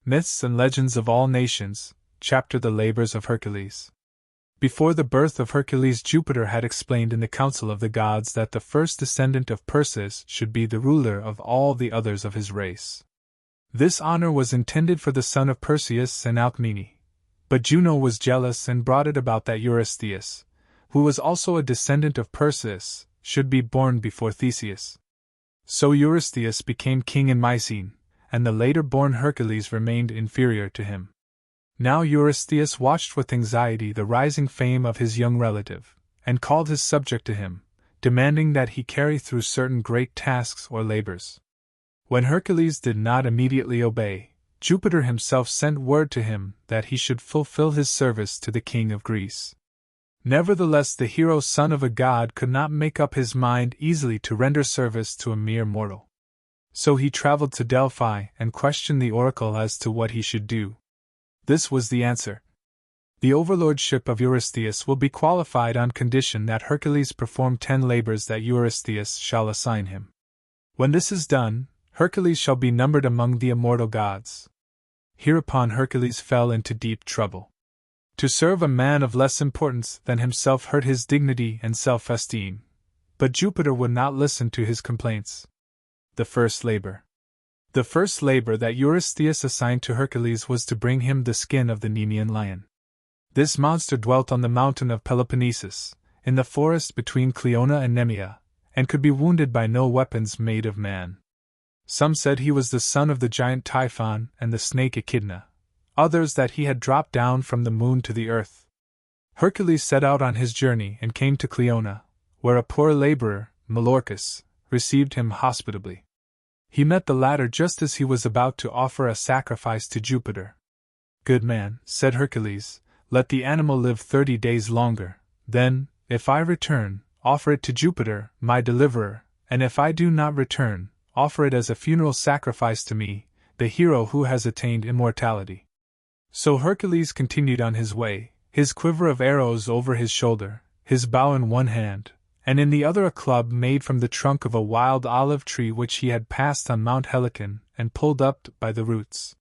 Myths and Legends of All Nations, chapter The Labors of Hercules. Before the birth of Hercules, Jupiter had explained in the council of the gods that the first descendant of Perseus should be the ruler of all the others of his race. This honor was intended for the son of Perseus and Alcmene. But Juno was jealous and brought it about that Eurystheus, who was also a descendant of Perseus, should be born before Theseus. So Eurystheus became king in Mycene, and the later-born Hercules remained inferior to him. Now Eurystheus watched with anxiety the rising fame of his young relative, and called his subject to him, demanding that he carry through certain great tasks or labors. When Hercules did not immediately obey, Jupiter himself sent word to him that he should fulfill his service to the king of Greece. Nevertheless, the hero son of a god could not make up his mind easily to render service to a mere mortal. So he traveled to Delphi and questioned the oracle as to what he should do. This was the answer. The overlordship of Eurystheus will be qualified on condition that Hercules perform 10 labors that Eurystheus shall assign him. When this is done, Hercules shall be numbered among the immortal gods. Hereupon Hercules fell into deep trouble. To serve a man of less importance than himself hurt his dignity and self-esteem, but Jupiter would not listen to his complaints. The first labor. The first labor that Eurystheus assigned to Hercules was to bring him the skin of the Nemean lion. This monster dwelt on the mountain of Peloponnesus, in the forest between Cleona and Nemea, and could be wounded by no weapons made of man. Some said he was the son of the giant Typhon and the snake Echidna, others that he had dropped down from the moon to the earth. Hercules set out on his journey and came to Cleona, where a poor laborer, Melorchus, received him hospitably. He met the latter just as he was about to offer a sacrifice to Jupiter. "Good man," said Hercules, "let the animal live 30 days longer, then, if I return, offer it to Jupiter, my deliverer, and if I do not return, offer it as a funeral sacrifice to me, the hero who has attained immortality." So Hercules continued on his way, his quiver of arrows over his shoulder, his bow in one hand, and in the other a club made from the trunk of a wild olive tree which he had passed on Mount Helicon and pulled up by the roots.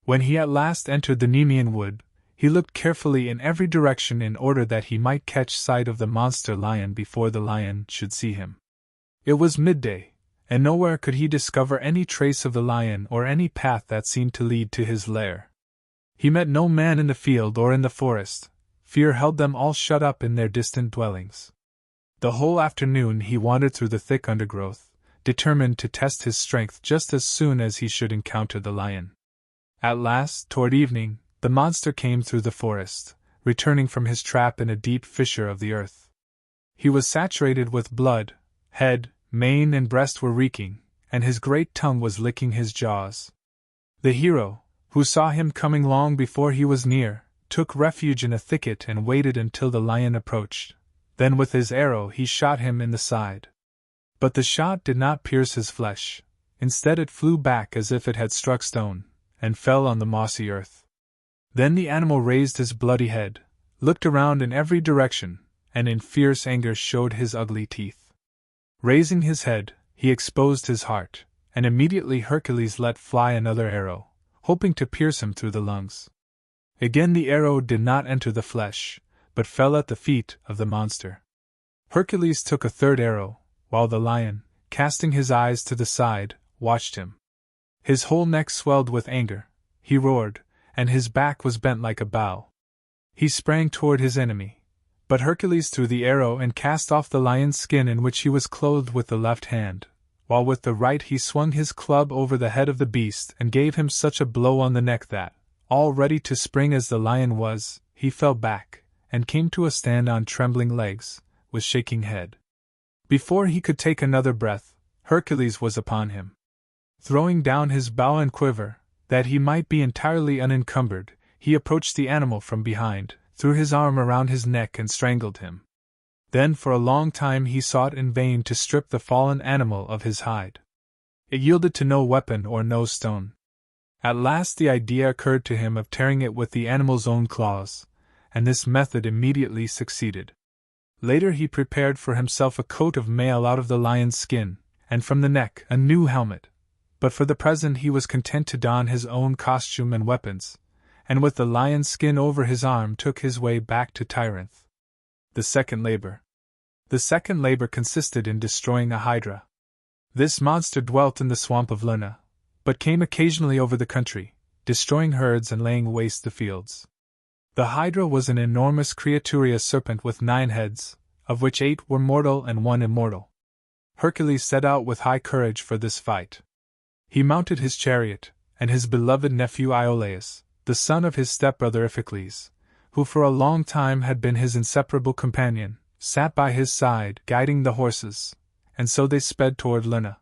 When he at last entered the Nemean wood, he looked carefully in every direction in order that he might catch sight of the monster lion before the lion should see him. It was midday, and nowhere could he discover any trace of the lion or any path that seemed to lead to his lair. He met no man in the field or in the forest. Fear held them all shut up in their distant dwellings. The whole afternoon he wandered through the thick undergrowth, determined to test his strength just as soon as he should encounter the lion. At last, toward evening, the monster came through the forest, returning from his trap in a deep fissure of the earth. He was saturated with blood, head, mane and breast were reeking, and his great tongue was licking his jaws. The hero, who saw him coming long before he was near, took refuge in a thicket and waited until the lion approached. Then with his arrow he shot him in the side. But the shot did not pierce his flesh. Instead it flew back as if it had struck stone, and fell on the mossy earth. Then the animal raised his bloody head, looked around in every direction, and in fierce anger showed his ugly teeth. Raising his head, he exposed his heart, and immediately Hercules let fly another arrow, hoping to pierce him through the lungs. Again the arrow did not enter the flesh, but fell at the feet of the monster. Hercules took a third arrow, while the lion, casting his eyes to the side, watched him. His whole neck swelled with anger, he roared, and his back was bent like a bow. He sprang toward his enemy, but Hercules threw the arrow and cast off the lion's skin in which he was clothed with the left hand, while with the right he swung his club over the head of the beast and gave him such a blow on the neck that, all ready to spring as the lion was, he fell back, and came to a stand on trembling legs, with shaking head. Before he could take another breath, Hercules was upon him. Throwing down his bow and quiver, that he might be entirely unencumbered, he approached the animal from behind, threw his arm around his neck and strangled him. Then for a long time he sought in vain to strip the fallen animal of his hide. It yielded to no weapon or no stone. At last the idea occurred to him of tearing it with the animal's own claws, and this method immediately succeeded. Later he prepared for himself a coat of mail out of the lion's skin, and from the neck a new helmet. but for the present he was content to don his own costume and weapons, and with the lion's skin over his arm took his way back to Tyrinth. The second labor. The second labor consisted in destroying a hydra. This monster dwelt in the swamp of Lerna, but came occasionally over the country, destroying herds and laying waste the fields. The hydra was an enormous creaturia serpent with 9 heads, of which 8 were mortal and 1 immortal. Hercules set out with high courage for this fight. He mounted his chariot, and his beloved nephew Iolaus, the son of his stepbrother Iphicles, who for a long time had been his inseparable companion, sat by his side guiding the horses, and so they sped toward Lerna.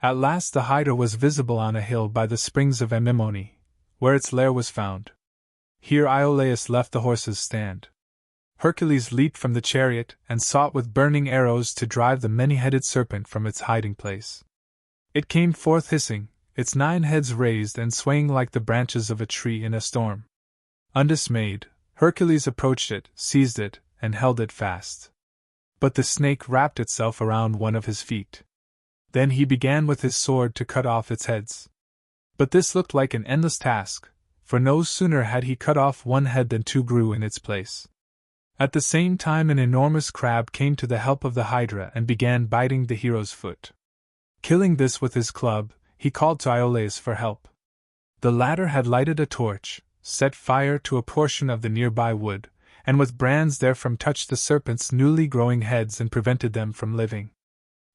At last the hydra was visible on a hill by the springs of Amymone, where its lair was found. Here Iolaus left the horses stand. Hercules leaped from the chariot and sought with burning arrows to drive the many-headed serpent from its hiding place. It came forth hissing, its 9 heads raised and swaying like the branches of a tree in a storm. Undismayed, Hercules approached it, seized it, and held it fast. But the snake wrapped itself around one of his feet. Then he began with his sword to cut off its heads. But this looked like an endless task, for no sooner had he cut off 1 head than 2 grew in its place. At the same time an enormous crab came to the help of the hydra and began biting the hero's foot. Killing this with his club, he called to Iolaus for help. The latter had lighted a torch, set fire to a portion of the nearby wood, and with brands therefrom touched the serpent's newly growing heads and prevented them from living.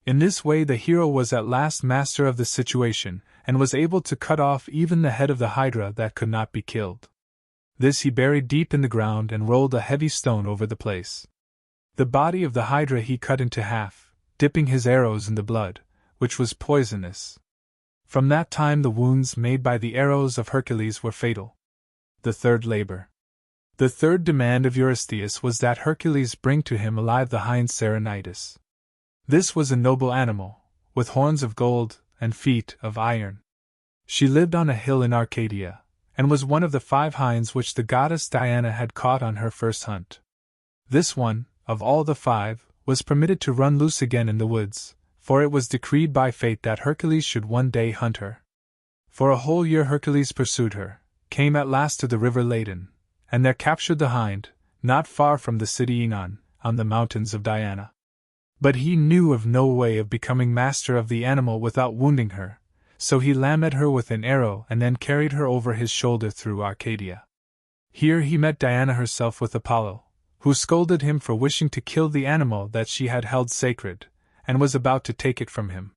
In this way the hero was at last master of the situation, and was able to cut off even the head of the hydra that could not be killed. This he buried deep in the ground and rolled a heavy stone over the place. The body of the hydra he cut into half, dipping his arrows in the blood, which was poisonous. From that time the wounds made by the arrows of Hercules were fatal. The third labor. The third demand of Eurystheus was that Hercules bring to him alive the hind Serenitis. This was a noble animal, with horns of gold and feet of iron. She lived on a hill in Arcadia, and was one of the 5 hinds which the goddess Diana had caught on her first hunt. This one, of all the 5, was permitted to run loose again in the woods, for it was decreed by fate that Hercules should one day hunt her. For a whole year Hercules pursued her, came at last to the river Ladon, and there captured the hind, not far from the city Enon, on the mountains of Diana. But he knew of no way of becoming master of the animal without wounding her, so he lamed her with an arrow and then carried her over his shoulder through Arcadia. Here he met Diana herself with Apollo, who scolded him for wishing to kill the animal that she had held sacred, and was about to take it from him.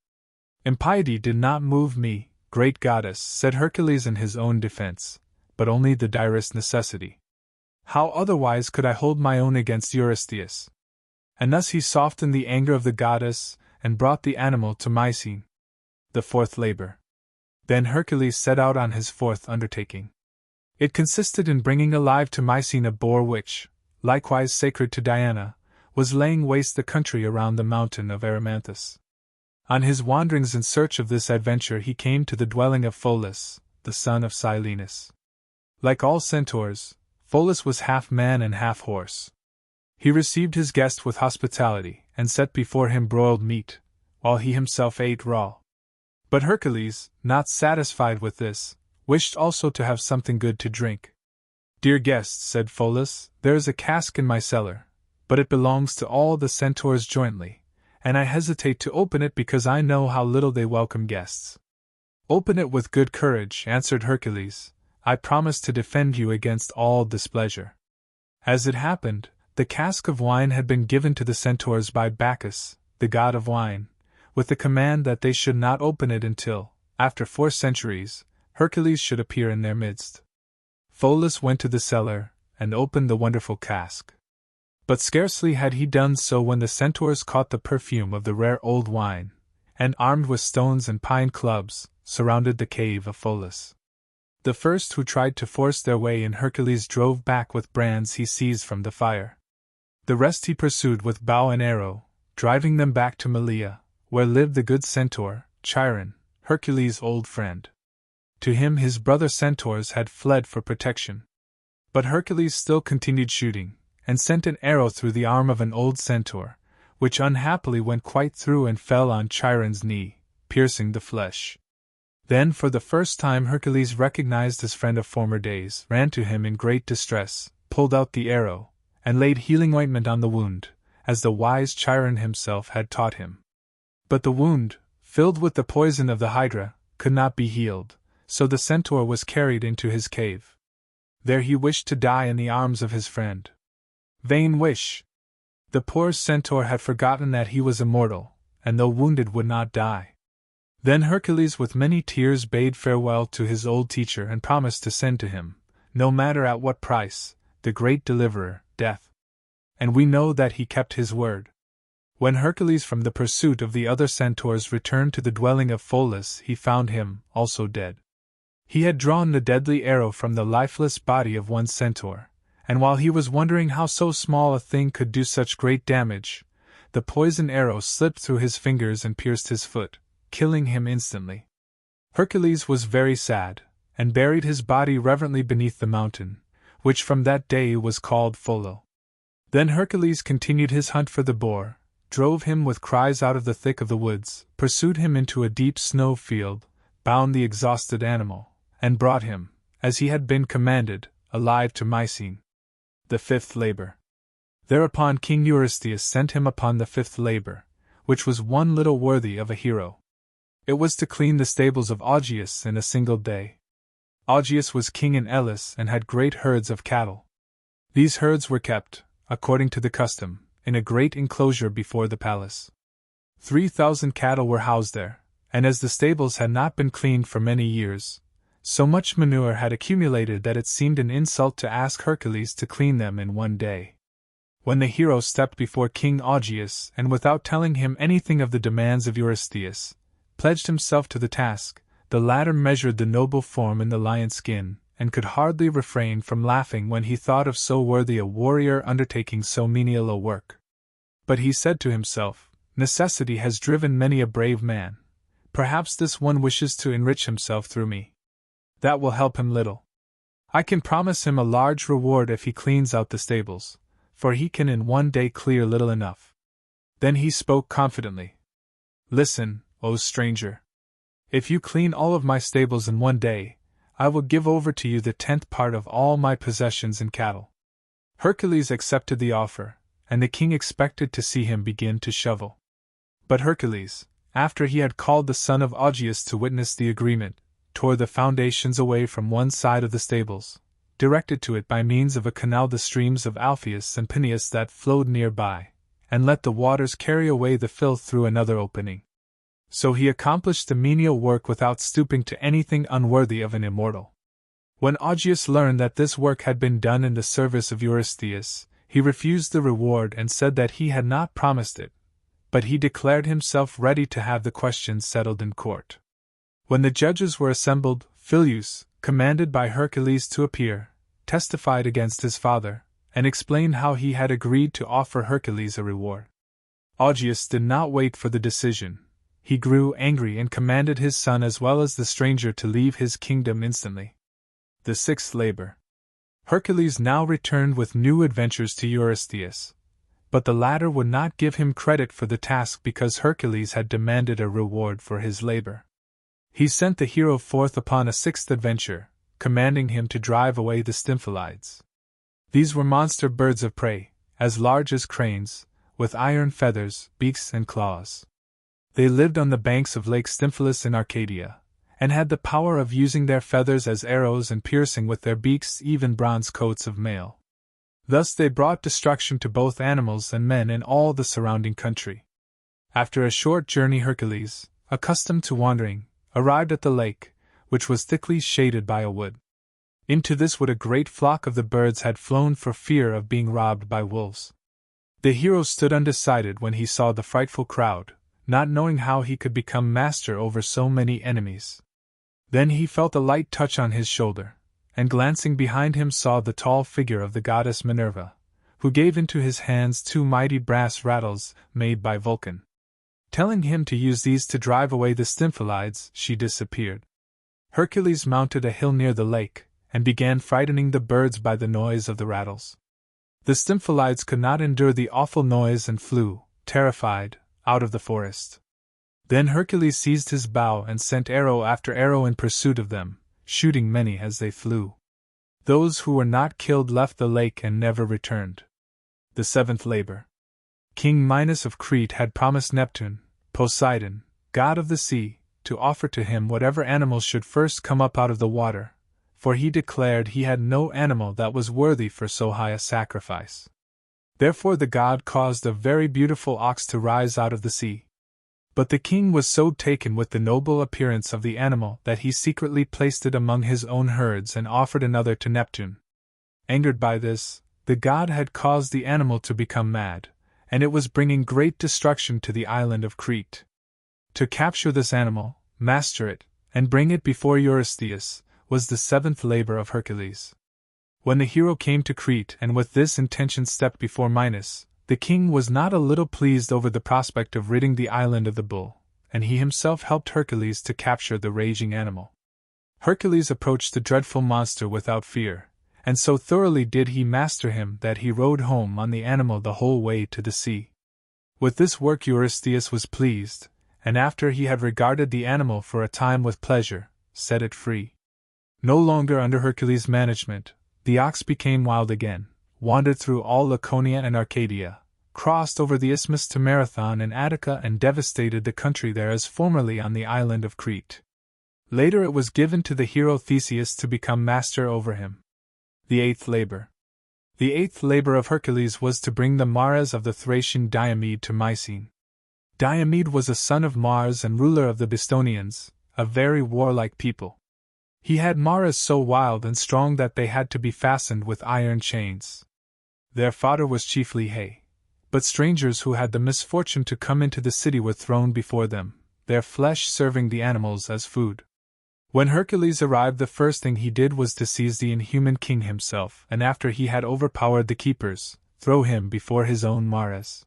Impiety did not move me, great goddess, said Hercules in his own defense, but only the direst necessity. How otherwise could I hold my own against Eurystheus? And thus he softened the anger of the goddess, and brought the animal to Mycene. The fourth labor. Then Hercules set out on his 4th undertaking. It consisted in bringing alive to Mycene a boar which, likewise sacred to Diana, was laying waste the country around the mountain of Erymanthus. On his wanderings in search of this adventure he came to the dwelling of Pholus, the son of Silenus. Like all centaurs, Pholus was half man and half horse. He received his guest with hospitality, and set before him broiled meat, while he himself ate raw. But Hercules, not satisfied with this, wished also to have something good to drink. Dear guest, said Pholus, there is a cask in my cellar, but it belongs to all the centaurs jointly, and I hesitate to open it because I know how little they welcome guests. Open it with good courage, answered Hercules. I promise to defend you against all displeasure. As it happened, the cask of wine had been given to the centaurs by Bacchus, the god of wine, with the command that they should not open it until, after 4 centuries, Hercules should appear in their midst. Pholus went to the cellar, and opened the wonderful cask. But scarcely had he done so when the centaurs caught the perfume of the rare old wine, and armed with stones and pine clubs, surrounded the cave of Pholus. The first who tried to force their way in Hercules drove back with brands he seized from the fire. The rest he pursued with bow and arrow, driving them back to Malea, where lived the good centaur, Chiron, Hercules' old friend. To him his brother centaurs had fled for protection. But Hercules still continued shooting, and sent an arrow through the arm of an old centaur, which unhappily went quite through and fell on Chiron's knee, piercing the flesh. Then for the first time Hercules recognized his friend of former days, ran to him in great distress, pulled out the arrow, and laid healing ointment on the wound, as the wise Chiron himself had taught him. But the wound, filled with the poison of the Hydra, could not be healed, so the centaur was carried into his cave. There he wished to die in the arms of his friend. Vain wish! The poor centaur had forgotten that he was immortal, and though wounded would not die. Then Hercules with many tears bade farewell to his old teacher and promised to send to him, no matter at what price, the great deliverer, Death. And we know that he kept his word. When Hercules from the pursuit of the other centaurs returned to the dwelling of Pholus, he found him, also dead. He had drawn the deadly arrow from the lifeless body of one centaur, and while he was wondering how so small a thing could do such great damage, the poison arrow slipped through his fingers and pierced his foot, killing him instantly. Hercules was very sad, and buried his body reverently beneath the mountain, which from that day was called Pholo. Then Hercules continued his hunt for the boar, drove him with cries out of the thick of the woods, pursued him into a deep snow field, bound the exhausted animal, and brought him, as he had been commanded, alive to Mycene. The fifth labor. Thereupon King Eurystheus sent him upon the fifth labor, which was one little worthy of a hero. It was to clean the stables of Augeas in a single day. Augeas was king in Elis and had great herds of cattle. These herds were kept, according to the custom, in a great enclosure before the palace. 3,000 cattle were housed there, and as the stables had not been cleaned for many years, so much manure had accumulated that it seemed an insult to ask Hercules to clean them in one day. When the hero stepped before King Augeas and without telling him anything of the demands of Eurystheus, pledged himself to the task, the latter measured the noble form in the lion skin, and could hardly refrain from laughing when he thought of so worthy a warrior undertaking so menial a work. But he said to himself, "Necessity has driven many a brave man. Perhaps this one wishes to enrich himself through me. That will help him little. I can promise him a large reward if he cleans out the stables, for he can in one day clear little enough." Then he spoke confidently. "Listen, O stranger. If you clean all of my stables in one day, I will give over to you the 10th part of all my possessions and cattle." Hercules accepted the offer, and the king expected to see him begin to shovel. But Hercules, after he had called the son of Augeas to witness the agreement, tore the foundations away from one side of the stables, directed to it by means of a canal the streams of Alpheus and Peneus that flowed nearby, and let the waters carry away the filth through another opening. So he accomplished the menial work without stooping to anything unworthy of an immortal. When Augeas learned that this work had been done in the service of Eurystheus, he refused the reward and said that he had not promised it, but he declared himself ready to have the question settled in court. When the judges were assembled, Phyleus, commanded by Hercules to appear, testified against his father, and explained how he had agreed to offer Hercules a reward. Augeas did not wait for the decision. He grew angry and commanded his son as well as the stranger to leave his kingdom instantly. The sixth labor. Hercules now returned with new adventures to Eurystheus, but the latter would not give him credit for the task because Hercules had demanded a reward for his labor. He sent the hero forth upon a sixth adventure, commanding him to drive away the Stymphalides. These were monster birds of prey, as large as cranes, with iron feathers, beaks, and claws. They lived on the banks of Lake Stymphalus in Arcadia, and had the power of using their feathers as arrows and piercing with their beaks even bronze coats of mail. Thus they brought destruction to both animals and men in all the surrounding country. After a short journey Hercules, accustomed to wandering, arrived at the lake, which was thickly shaded by a wood. Into this wood a great flock of the birds had flown for fear of being robbed by wolves. The hero stood undecided when he saw the frightful crowd, not knowing how he could become master over so many enemies. Then he felt a light touch on his shoulder, and glancing behind him saw the tall figure of the goddess Minerva, who gave into his hands 2 mighty brass rattles made by Vulcan. Telling him to use these to drive away the Stymphalides, she disappeared. Hercules mounted a hill near the lake, and began frightening the birds by the noise of the rattles. The Stymphalides could not endure the awful noise and flew, terrified, out of the forest. Then Hercules seized his bow and sent arrow after arrow in pursuit of them, shooting many as they flew. Those who were not killed left the lake and never returned. The seventh labor. King Minos of Crete had promised Neptune, Poseidon, god of the sea, to offer to him whatever animals should first come up out of the water, for he declared he had no animal that was worthy for so high a sacrifice. Therefore the god caused a very beautiful ox to rise out of the sea. But the king was so taken with the noble appearance of the animal that he secretly placed it among his own herds and offered another to Neptune. Angered by this, the god had caused the animal to become mad, and it was bringing great destruction to the island of Crete. To capture this animal, master it, and bring it before Eurystheus, was the seventh labor of Hercules. When the hero came to Crete and with this intention stepped before Minos, the king was not a little pleased over the prospect of ridding the island of the bull, and he himself helped Hercules to capture the raging animal. Hercules approached the dreadful monster without fear, and so thoroughly did he master him that he rode home on the animal the whole way to the sea. With this work Eurystheus was pleased, and after he had regarded the animal for a time with pleasure, set it free. No longer under Hercules' management, the ox became wild again, wandered through all Laconia and Arcadia, crossed over the isthmus to Marathon and Attica and devastated the country there as formerly on the island of Crete. Later it was given to the hero Theseus to become master over him. The eighth labor. The eighth labor of Hercules was to bring the Mares of the Thracian Diomed to Mycene. Diomed was a son of Mars and ruler of the Bistonians, a very warlike people. He had Mares so wild and strong that they had to be fastened with iron chains. Their fodder was chiefly hay, but strangers who had the misfortune to come into the city were thrown before them, their flesh serving the animals as food. When Hercules arrived, the first thing he did was to seize the inhuman king himself, and after he had overpowered the keepers, throw him before his own Mares.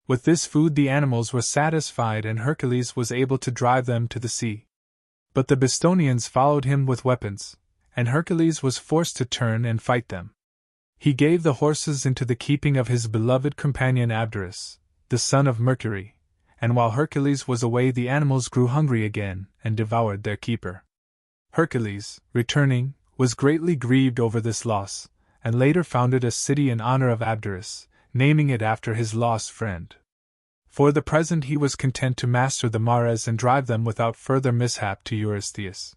With this food the animals were satisfied and Hercules was able to drive them to the sea. But the Bistonians followed him with weapons, and Hercules was forced to turn and fight them. He gave the horses into the keeping of his beloved companion Abderus, the son of Mercury, and while Hercules was away the animals grew hungry again and devoured their keeper. Hercules, returning, was greatly grieved over this loss, and later founded a city in honor of Abderus, naming it after his lost friend. For the present he was content to master the Mares and drive them without further mishap to Eurystheus.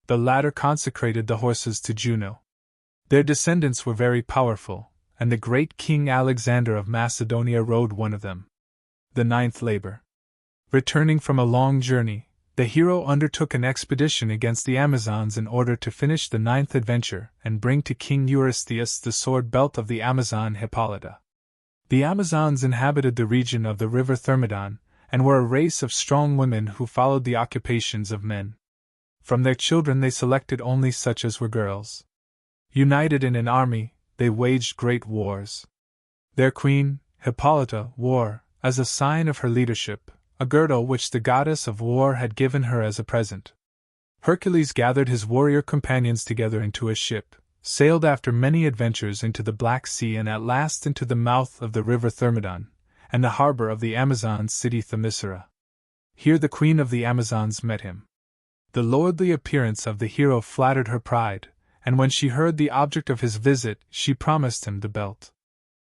The latter consecrated the horses to Juno. Their descendants were very powerful, and the great King Alexander of Macedonia rode one of them. The ninth labor. Returning from a long journey, the hero undertook an expedition against the Amazons in order to finish the ninth adventure and bring to King Eurystheus the sword belt of the Amazon Hippolyta. The Amazons inhabited the region of the river Thermodon, and were a race of strong women who followed the occupations of men. From their children they selected only such as were girls. United in an army, they waged great wars. Their queen, Hippolyta, wore, as a sign of her leadership, a girdle which the goddess of war had given her as a present. Hercules gathered his warrior companions together into a ship, sailed after many adventures into the Black Sea and at last into the mouth of the river Thermodon, and the harbor of the Amazons city Themyscira. Here the queen of the Amazons met him. The lordly appearance of the hero flattered her pride, and when she heard the object of his visit she promised him the belt.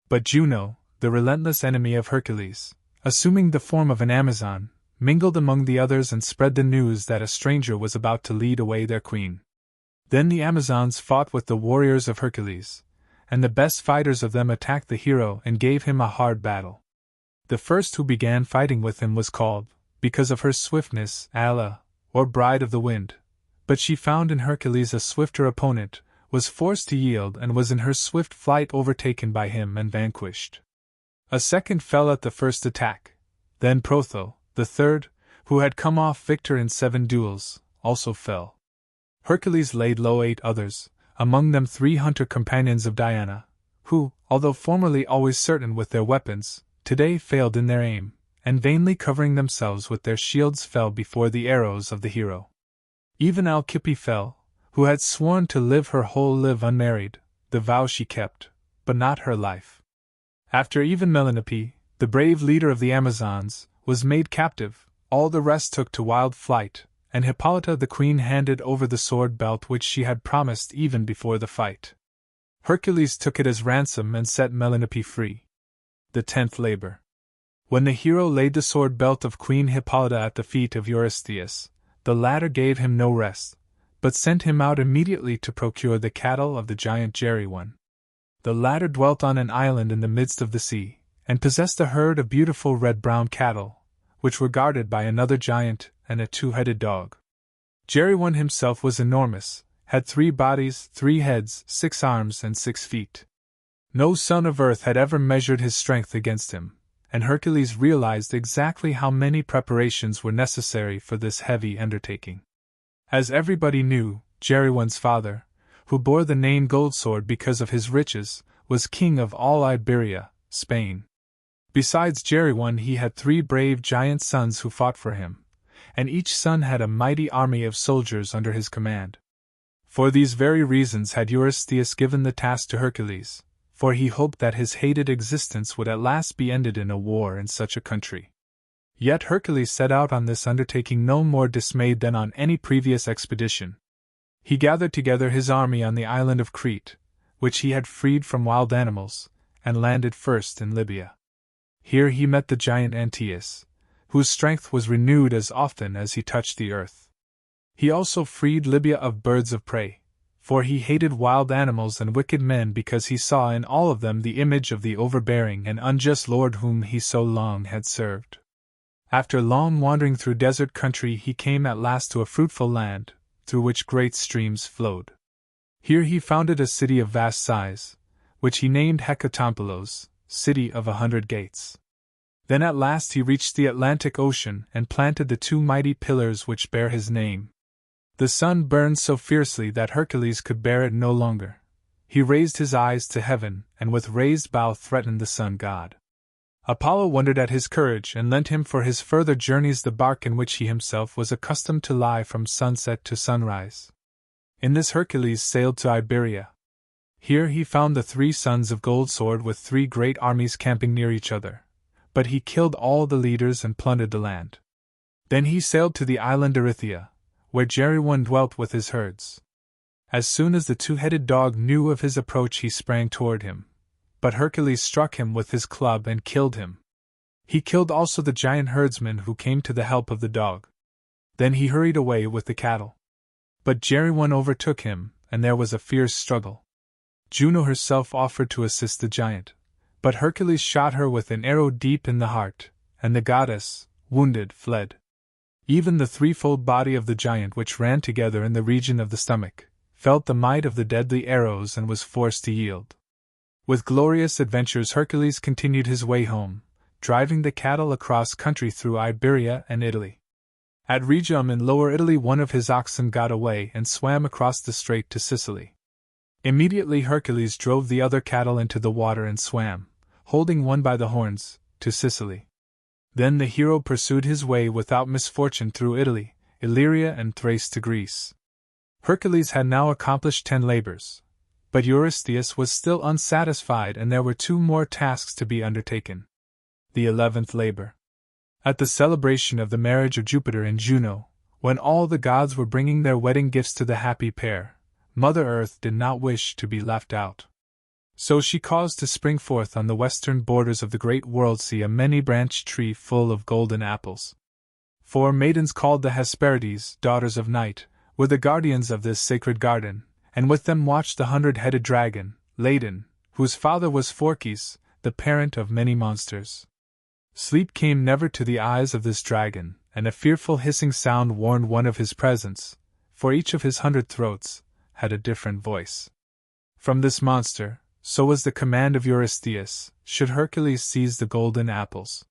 But Juno, the relentless enemy of Hercules, assuming the form of an Amazon, mingled among the others and spread the news that a stranger was about to lead away their queen. Then the Amazons fought with the warriors of Hercules, and the best fighters of them attacked the hero and gave him a hard battle. The first who began fighting with him was called, because of her swiftness, Alla, or Bride of the Wind, but she found in Hercules a swifter opponent, was forced to yield and was in her swift flight overtaken by him and vanquished. A second fell at the first attack. Then Protho, the third, who had come off victor in 7 duels, also fell. Hercules laid low 8 others, among them 3 hunter companions of Diana, who, although formerly always certain with their weapons, today failed in their aim, and vainly covering themselves with their shields fell before the arrows of the hero. Even Alcippe fell, who had sworn to live her whole life unmarried, the vow she kept, but not her life. After even Melanope, the brave leader of the Amazons, was made captive, All the rest took to wild flight, and Hippolyta the queen handed over the sword belt which she had promised even before the fight. Hercules took it as ransom and set Melanope free. The 10th labor. When the hero laid the sword belt of Queen Hippolyta at the feet of Eurystheus, the latter gave him no rest, but sent him out immediately to procure the cattle of the giant Geryon. The latter dwelt on an island in the midst of the sea, and possessed a herd of beautiful red-brown cattle, which were guarded by another giant and a two-headed dog. Geryon himself was enormous, had 3 bodies, 3 heads, 6 arms, and 6 feet. No son of earth had ever measured his strength against him, and Hercules realized exactly how many preparations were necessary for this heavy undertaking. As everybody knew, Geryon's father, who bore the name Goldsword because of his riches, was king of all Iberia, Spain. Besides Geryon, he had 3 brave giant sons who fought for him, and each son had a mighty army of soldiers under his command. For these very reasons had Eurystheus given the task to Hercules, for he hoped that his hated existence would at last be ended in a war in such a country. Yet Hercules set out on this undertaking no more dismayed than on any previous expedition. He gathered together his army on the island of Crete, which he had freed from wild animals, and landed first in Libya. Here he met the giant Antaeus, whose strength was renewed as often as he touched the earth. He also freed Libya of birds of prey, for he hated wild animals and wicked men because he saw in all of them the image of the overbearing and unjust lord whom he so long had served. After long wandering through desert country, he came at last to a fruitful land, through which great streams flowed. Here he founded a city of vast size, which he named Hecatompelos, city of 100 gates. Then at last he reached the Atlantic Ocean and planted the 2 mighty pillars which bear his name. The sun burned so fiercely that Hercules could bear it no longer. He raised his eyes to heaven, and with raised bow threatened the sun god. Apollo wondered at his courage and lent him for his further journeys the bark in which he himself was accustomed to lie from sunset to sunrise. In this Hercules sailed to Iberia. Here he found the 3 sons of Goldsword with 3 great armies camping near each other, but he killed all the leaders and plundered the land. Then he sailed to the island Erythea, where Geryon dwelt with his herds. As soon as the 2-headed dog knew of his approach, he sprang toward him, but Hercules struck him with his club and killed him. He killed also the giant herdsman who came to the help of the dog. Then he hurried away with the cattle. But Geryon overtook him, and there was a fierce struggle. Juno herself offered to assist the giant, but Hercules shot her with an arrow deep in the heart, and the goddess, wounded, fled. Even the 3-fold body of the giant, which ran together in the region of the stomach, felt the might of the deadly arrows and was forced to yield. With glorious adventures Hercules continued his way home, driving the cattle across country through Iberia and Italy. At Rhegium in Lower Italy one of his oxen got away and swam across the strait to Sicily. Immediately Hercules drove the other cattle into the water and swam, holding one by the horns, to Sicily. Then the hero pursued his way without misfortune through Italy, Illyria and Thrace to Greece. Hercules had now accomplished 10 labors, but Eurystheus was still unsatisfied and there were 2 more tasks to be undertaken. The 11th labor. At the celebration of the marriage of Jupiter and Juno, when all the gods were bringing their wedding gifts to the happy pair, Mother Earth did not wish to be left out. So she caused to spring forth on the western borders of the great world sea a many-branched tree full of golden apples. 4 maidens called the Hesperides, daughters of Night, were the guardians of this sacred garden, and with them watched the 100-headed dragon, Ladon, whose father was Phorcys, the parent of many monsters. Sleep came never to the eyes of this dragon, and a fearful hissing sound warned one of his presence, for each of his 100 throats had a different voice. From this monster, so was the command of Eurystheus, should Hercules seize the golden apples.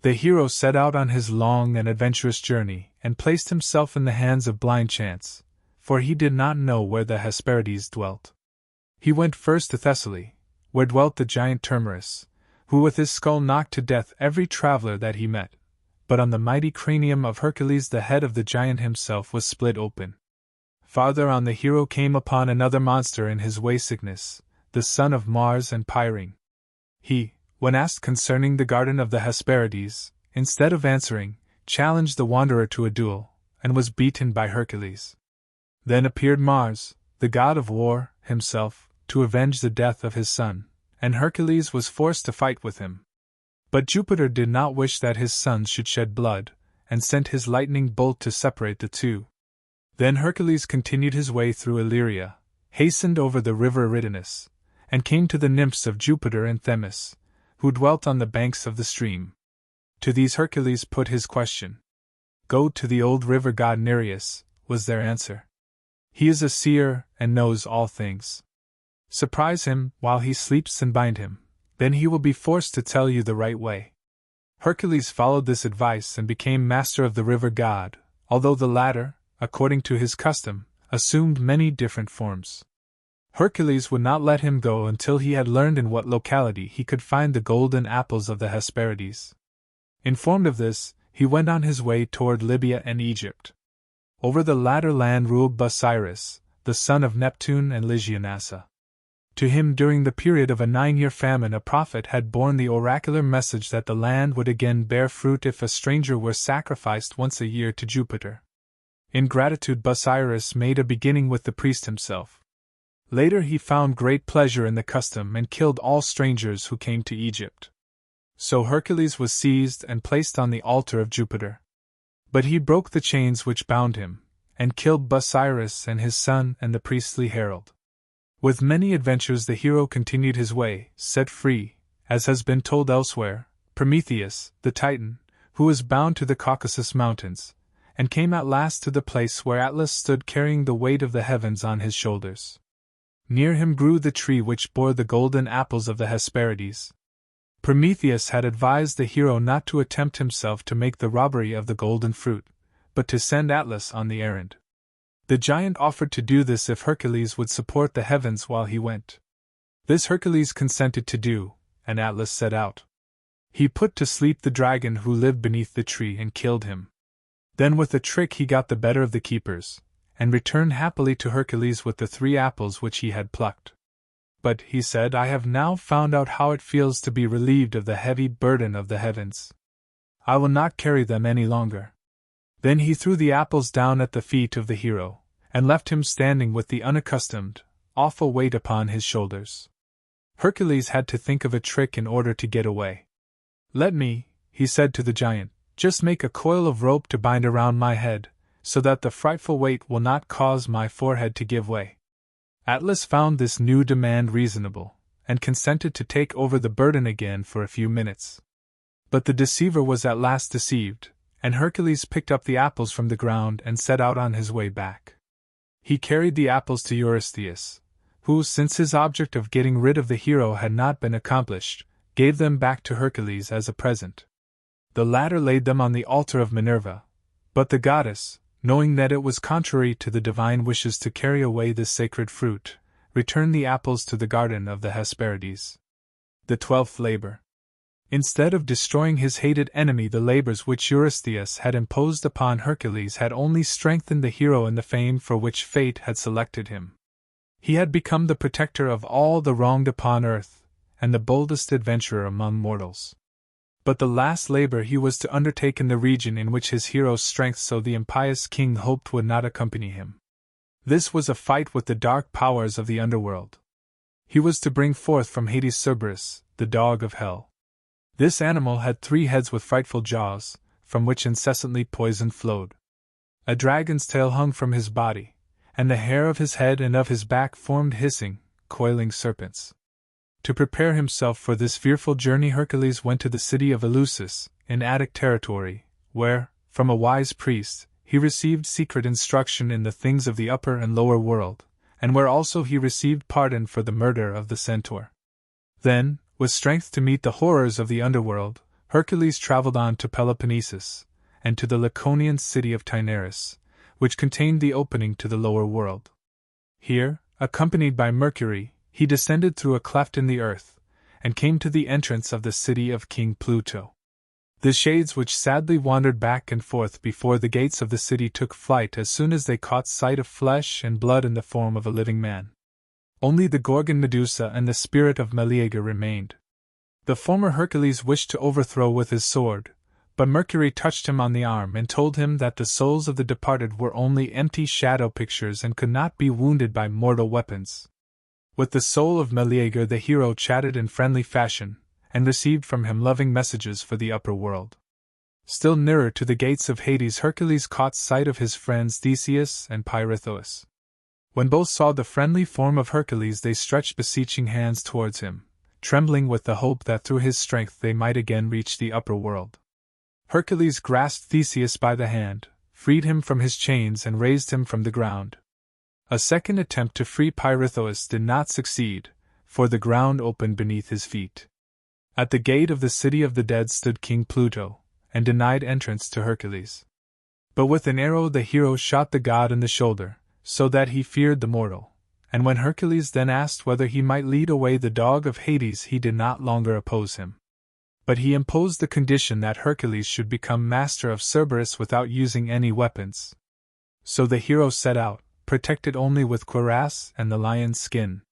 The hero set out on his long and adventurous journey, and placed himself in the hands of blind chance, for he did not know where the Hesperides dwelt. He went first to Thessaly, where dwelt the giant Termerus, who with his skull knocked to death every traveler that he met, but on the mighty cranium of Hercules the head of the giant himself was split open. Farther on the hero came upon another monster in his way-sickness, the son of Mars and Pyrene. He, when asked concerning the garden of the Hesperides, instead of answering, challenged the wanderer to a duel, and was beaten by Hercules. Then appeared Mars, the god of war, himself, to avenge the death of his son, and Hercules was forced to fight with him. But Jupiter did not wish that his sons should shed blood, and sent his lightning bolt to separate the two. Then Hercules continued his way through Illyria, hastened over the river Eridanus, and came to the nymphs of Jupiter and Themis, who dwelt on the banks of the stream. To these Hercules put his question. "Go to the old river god Nereus," was their answer. "He is a seer and knows all things. Surprise him while he sleeps and bind him, then he will be forced to tell you the right way." Hercules followed this advice and became master of the river god, although the latter, according to his custom, assumed many different forms. Hercules would not let him go until he had learned in what locality he could find the golden apples of the Hesperides. Informed of this, he went on his way toward Libya and Egypt. Over the latter land ruled Busiris, the son of Neptune and Lysianassa. To him during the period of a 9-year famine a prophet had borne the oracular message that the land would again bear fruit if a stranger were sacrificed once a year to Jupiter. In gratitude Busiris made a beginning with the priest himself. Later he found great pleasure in the custom and killed all strangers who came to Egypt. So Hercules was seized and placed on the altar of Jupiter. But he broke the chains which bound him, and killed Busiris and his son and the priestly herald. With many adventures the hero continued his way, set free, as has been told elsewhere, Prometheus, the Titan, who was bound to the Caucasus Mountains, and came at last to the place where Atlas stood carrying the weight of the heavens on his shoulders. Near him grew the tree which bore the golden apples of the Hesperides. Prometheus had advised the hero not to attempt himself to make the robbery of the golden fruit, but to send Atlas on the errand. The giant offered to do this if Hercules would support the heavens while he went. This Hercules consented to do, and Atlas set out. He put to sleep the dragon who lived beneath the tree and killed him. Then with a trick he got the better of the keepers, and returned happily to Hercules with the 3 apples which he had plucked. "But," he said, "I have now found out how it feels to be relieved of the heavy burden of the heavens. I will not carry them any longer." Then he threw the apples down at the feet of the hero, and left him standing with the unaccustomed, awful weight upon his shoulders. Hercules had to think of a trick in order to get away. "Let me," he said to the giant, "just make a coil of rope to bind around my head, so that the frightful weight will not cause my forehead to give way." Atlas found this new demand reasonable, and consented to take over the burden again for a few minutes. But the deceiver was at last deceived, and Hercules picked up the apples from the ground and set out on his way back. He carried the apples to Eurystheus, who, since his object of getting rid of the hero had not been accomplished, gave them back to Hercules as a present. The latter laid them on the altar of Minerva, but the goddess, knowing that it was contrary to the divine wishes to carry away this sacred fruit, returned the apples to the garden of the Hesperides. The 12th labor. Instead of destroying his hated enemy, the labors which Eurystheus had imposed upon Hercules had only strengthened the hero in the fame for which fate had selected him. He had become the protector of all the wronged upon earth, and the boldest adventurer among mortals. But the last labor he was to undertake in the region in which his hero's strength so the impious king hoped would not accompany him. This was a fight with the dark powers of the underworld. He was to bring forth from Hades Cerberus, the dog of hell. This animal had 3 heads with frightful jaws, from which incessantly poison flowed. A dragon's tail hung from his body, and the hair of his head and of his back formed hissing, coiling serpents. To prepare himself for this fearful journey, Hercules went to the city of Eleusis, in Attic territory, where, from a wise priest, he received secret instruction in the things of the upper and lower world, and where also he received pardon for the murder of the centaur. Then, with strength to meet the horrors of the underworld, Hercules traveled on to Peloponnesus, and to the Laconian city of Taenarus, which contained the opening to the lower world. Here, accompanied by Mercury, he descended through a cleft in the earth, and came to the entrance of the city of King Pluto. The shades which sadly wandered back and forth before the gates of the city took flight as soon as they caught sight of flesh and blood in the form of a living man. Only the Gorgon Medusa and the spirit of Meleager remained. The former Hercules wished to overthrow with his sword, But Mercury touched him on the arm and told him that the souls of the departed were only empty shadow pictures and could not be wounded by mortal weapons. With the soul of Meleager the hero chatted in friendly fashion, and received from him loving messages for the upper world. Still nearer to the gates of Hades, Hercules caught sight of his friends Theseus and Pirithous. When both saw the friendly form of Hercules, they stretched beseeching hands towards him, trembling with the hope that through his strength they might again reach the upper world. Hercules grasped Theseus by the hand, freed him from his chains and raised him from the ground. A second attempt to free Pirithous did not succeed, for the ground opened beneath his feet. At the gate of the city of the dead stood King Pluto, and denied entrance to Hercules. But with an arrow the hero shot the god in the shoulder, so that he feared the mortal, and when Hercules then asked whether he might lead away the dog of Hades, he did not longer oppose him. But he imposed the condition that Hercules should become master of Cerberus without using any weapons. So the hero set out, protected only with cuirass and the lion's skin.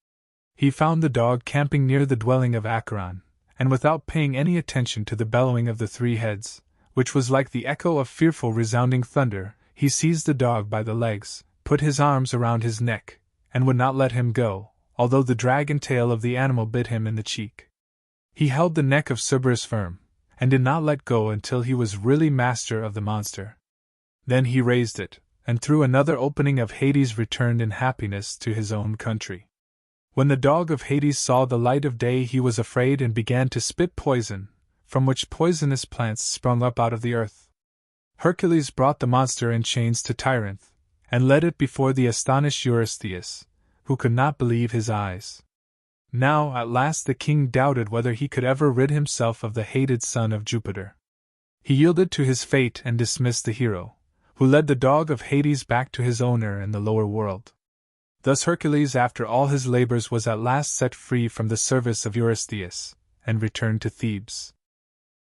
He found the dog camping near the dwelling of Acheron, and without paying any attention to the bellowing of the three heads, which was like the echo of fearful resounding thunder, he seized the dog by the legs, put his arms around his neck, and would not let him go, although the dragon tail of the animal bit him in the cheek. He held the neck of Cerberus firm, and did not let go until he was really master of the monster. Then he raised it, and through another opening of Hades returned in happiness to his own country. When the dog of Hades saw the light of day, he was afraid and began to spit poison, from which poisonous plants sprung up out of the earth. Hercules brought the monster in chains to Tyranthe, and led it before the astonished Eurystheus, who could not believe his eyes. Now at last the king doubted whether he could ever rid himself of the hated son of Jupiter. He yielded to his fate and dismissed the hero, who led the dog of Hades back to his owner in the lower world. Thus Hercules, after all his labors, was at last set free from the service of Eurystheus, and returned to Thebes.